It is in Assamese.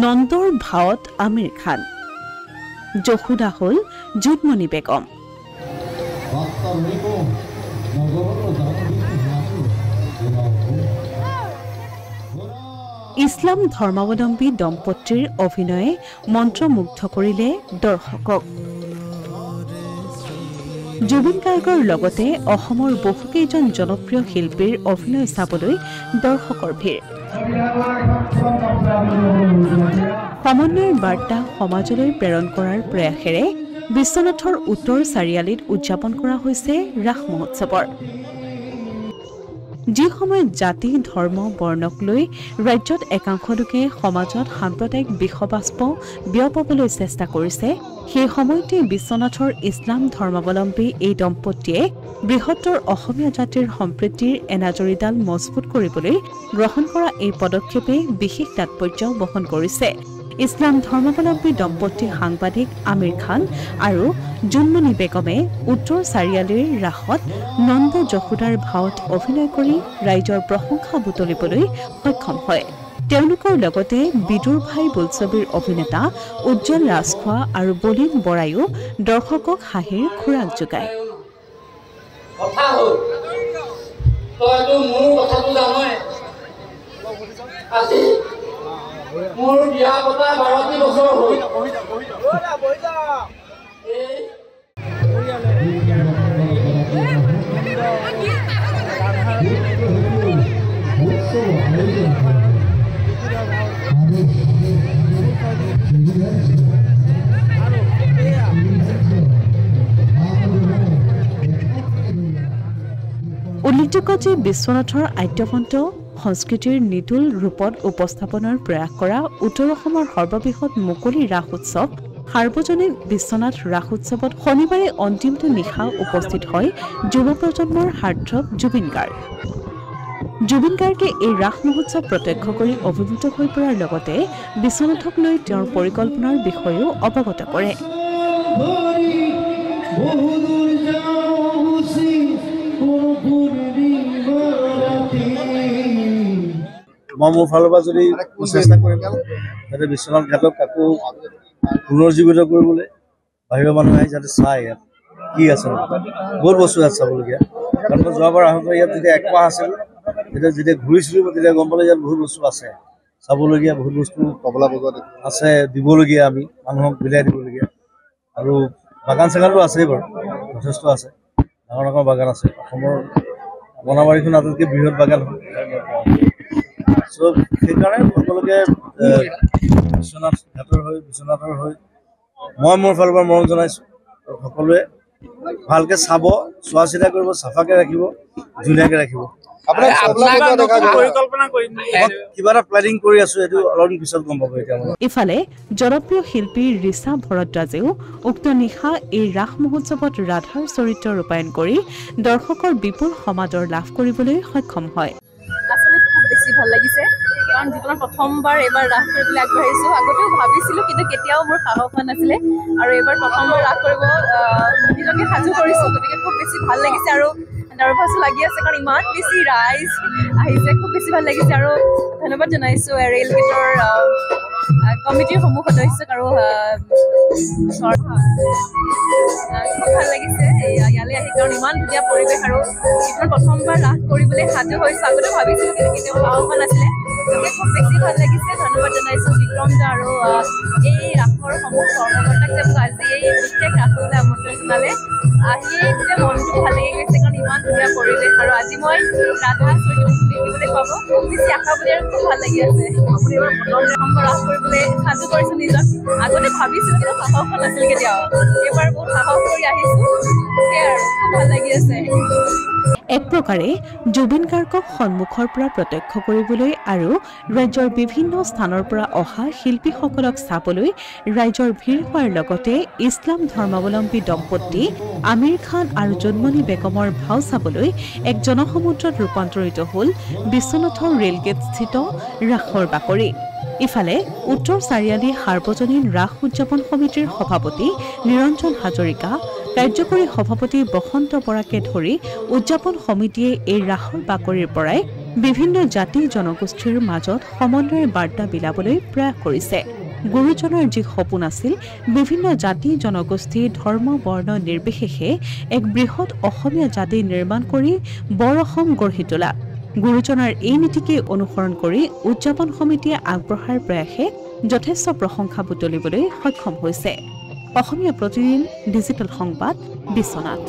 নন্দৰ ভাৱত আমিৰ খান, যশোদা হ'ল জোনমণি বেগম। ইছলাম ধৰ্মাৱলম্বী দম্পতীৰ অভিনয়ে মন্ত্ৰমুগ্ধ কৰিলে দৰ্শকক। জুবিন গাৰ্গৰ লগতে অসমৰ বহুকেইজন জনপ্ৰিয় শিল্পীৰ অভিনয় চাবলৈ দৰ্শকৰ ভিৰ। সমন্বয়ৰ বাৰ্তা সমাজলৈ প্ৰেৰণ কৰাৰ প্ৰয়াসেৰে বিশ্বনাথৰ উত্তৰ চাৰিআলিত উদযাপন কৰা হৈছে ৰাস মহোৎসৱৰ। যি সময়ত জাতি ধৰ্ম বৰ্ণক লৈ ৰাজ্যত একাংশ লোকে সমাজত সাম্প্ৰদায়িক বিষবাষ্প বিয়পাবলৈ চেষ্টা কৰিছে, সেই সময়তে বিশ্বনাথৰ ইছলাম ধৰ্মাৱলম্বী এই দম্পতীয়ে বৃহত্তৰ অসমীয়া জাতিৰ সম্প্ৰীতিৰ এনাজৰীডাল মজবুত কৰিবলৈ গ্ৰহণ কৰা এই পদক্ষেপে বিশেষ তাৎপৰ্য বহন কৰিছে। ইছলাম ধৰ্মাৱলম্বী দম্পতী সাংবাদিক আমিৰ খান আৰু জোনমণি বেগমে উত্তৰ চাৰিআলিৰ ৰাসত নন্দ যশোদাৰ ভাৱত অভিনয় কৰি ৰাইজৰ প্ৰশংসা বুটলিবলৈ সক্ষম হয়। তেওঁলোকৰ লগতে বিদুৰ ভাই বোলছবিৰ অভিনেতা উজ্জ্বল ৰাজখোৱা আৰু বলীন বৰাইও দৰ্শকক হাঁহিৰ খোৰাক যোগায়। মোৰ বিয়া পতা 12 বছৰ হ'ল। উল্লেখযোগ্য যে বিশ্বনাথৰ আদ্যৱন্ত সংস্কৃতিৰ নিতুল ৰূপত উপস্থাপনৰ প্ৰয়াস কৰা উত্তৰ অসমৰ সৰ্ববৃহৎ মুকলি ৰাস উৎসৱ সাৰ্বজনীন বিশ্বনাথ ৰাস উৎসৱত শনিবাৰে অন্তিমটো নিশা উপস্থিত হয় যুৱ প্ৰজন্মৰ হাৰ্টথ্ৰব জুবিন গাৰ্গ। জুবিন গাৰ্গে এই ৰাস মহোৎসৱ প্ৰত্যক্ষ কৰি অভিভূত হৈ পৰাৰ লগতে বিশ্বনাথক লৈ তেওঁৰ পৰিকল্পনাৰ বিষয়েও অৱগত কৰে। মই মোৰ ফালৰ পৰা যদি চেষ্টা কৰিম যাতে বিশ্বনাথ ঘাটক আকৌ পুনৰুজ্জীৱিত কৰিবলৈ বাহিৰৰ মানুহে আহি যাতে চাই ইয়াত কি আছে, বহুত বস্তু ইয়াত চাবলগীয়া। কাৰণ মই যোৱাবাৰ আহোঁতে ইয়াত যেতিয়া 1 মাহ আছিল, যেতিয়া ঘূৰিছিলোঁ তেতিয়া গম পালোঁ ইয়াত বহুত বস্তু আছে চাবলগীয়া, বহুত বস্তু কমলা বজাত আছে দিবলগীয়া, আমি মানুহক বিলাই দিবলগীয়া। আৰু বাগান চাগানটো আছেই বাৰু, যথেষ্ট আছে, ডাঙৰ ডাঙৰ বাগান আছে। অসমৰ বনাবাৰীখন আটাইতকৈ বৃহৎ বাগান হয়। চ' সেইকাৰণে সকলোকে বিশ্বনাথ ঘাটৰ হৈ মই মোৰ ফালৰ পৰা মৰম জনাইছোঁ। আৰু সকলোৱে ভালকৈ চাব, চোৱা চিতা কৰিব, চাফাকৈ ৰাখিব, ধুনীয়াকৈ ৰাখিব। কিবা এটা প্লেনিং কৰি আছোঁ, এইটো অলপ পিছত গম পাব। ইফালে জনপ্ৰিয় শিল্পী ৰিচা ভৰদ্বাজেও উক্ত নিশা এই ৰাস মহোৎসৱত ৰাধাৰ চৰিত্ৰ ৰূপায়ণ কৰি দৰ্শকৰ বিপুল সমাদৰ লাভ কৰিবলৈ সক্ষম হয়। আচলতে খুব বেছি ভাল লাগিছে, কাৰণ জীৱনত প্ৰথমবাৰ এইবাৰ ৰাস কৰিবলৈ আগবাঢ়িছোঁ। আগতেও ভাবিছিলোঁ, কিন্তু কেতিয়াও মোৰ সাহস হোৱা নাছিলে, আৰু এইবাৰ প্ৰথমবাৰ ৰাস কৰিব নিজকে সাজু কৰিছোঁ। গতিকে খুব বেছি ভাল লাগিছে আৰু নাৰ্ভাছো লাগি আছে, কাৰণ ইমান বেছি ৰাইজ আহিছে, খুব বেছি ভাল লাগিছে। আৰু ধন্যবাদ জনাইছোঁ ৰেল গেটৰ কমিটিৰ সমূহ সদস্যক আৰু খুব ভাল লাগিছে ইয়ালৈ আহি, কাৰণ ইমান ধুনীয়া পৰিৱেশ আৰু জীৱনত প্ৰথমবাৰ ৰাস কৰিবলৈ সাজু হৈছোঁ। আগতে ভাবিছিলোঁ, কিন্তু কেতিয়াও সাহস হোৱা নাছিলে। গতিকে খুব বেছি ভাল লাগিছে। ধন্যবাদ জনাইছোঁ বিক্ৰম দা আৰু এই ৰাসৰ সমূহ কৰ্মকৰ্তাক যে মোক আজি এই বিশেষ ৰাসলৈ আমন্ত্ৰণ জনালে। আহিয়েই গোটেই মনটো ভাল লাগি গৈছে, কাৰণ ইমান ধুনীয়া পৰিৱেশ, আৰু আজি মই ৰাধা চৰিত্ৰটো দেখিবলৈ পাব খুব বেছি আশাবাদী আৰু খুব ভাল লাগি আছে। আপুনি এইবাৰ প্ৰথমবাৰ ৰাস কৰিবলৈ সাজু কৰিছোঁ নিজক। আগতে ভাবিছিলোঁ, কিন্তু সাহস হোৱা নাছিল কেতিয়াও। এইবাৰ বহুত সাহস কৰি আহিছোঁ, সেয়াই আৰু খুব ভাল লাগি আছে। এক প্ৰকাৰে জুবিন গাৰ্গক সন্মুখৰ পৰা প্ৰত্যক্ষ কৰিবলৈ আৰু ৰাজ্যৰ বিভিন্ন স্থানৰ পৰা অহা শিল্পীসকলক চাবলৈ ৰাইজৰ ভিৰ হোৱাৰ লগতে ইছলাম ধৰ্মাৱলম্বী দম্পতী আমিৰ খান আৰু জোনমণি বেগমৰ ভাও চাবলৈ এক জনসমুদ্ৰত ৰূপান্তৰিত হ'ল বিশ্বনাথৰ ৰেলগেটস্থিত ৰাসৰ বাকৰি। ইফালে উত্তৰ চাৰিআলি সাৰ্বজনীন ৰাস উদযাপন সমিতিৰ সভাপতি নিৰঞ্জন হাজৰিকা, কাৰ্যকৰী সভাপতি বসন্ত বৰাকে ধৰি উদযাপন সমিতিয়ে এই ৰাসৰ বাকৰিৰ পৰাই বিভিন্ন জাতি জনগোষ্ঠীৰ মাজত সমন্বয়ৰ বাৰ্তা বিলাবলৈ প্ৰয়াস কৰিছে গুৰুজনৰ যি সপোন আছিল বিভিন্ন জাতি জনগোষ্ঠী ধৰ্ম বৰ্ণ নিৰ্বিশেষে এক বৃহৎ অসমীয়া জাতি নিৰ্মাণ কৰি বৰ অসম গঢ়ি তোলা গুৰুজনৰ এই নীতিকে অনুসৰণ কৰি উদযাপন সমিতিয়ে আগবঢ়াৰ প্ৰয়াসে যথেষ্ট প্ৰশংসা বুটলিবলৈ সক্ষম হৈছে অসমীয়া প্ৰতিদিন ডিজিটেল সংবাদ বিশ্বনাথ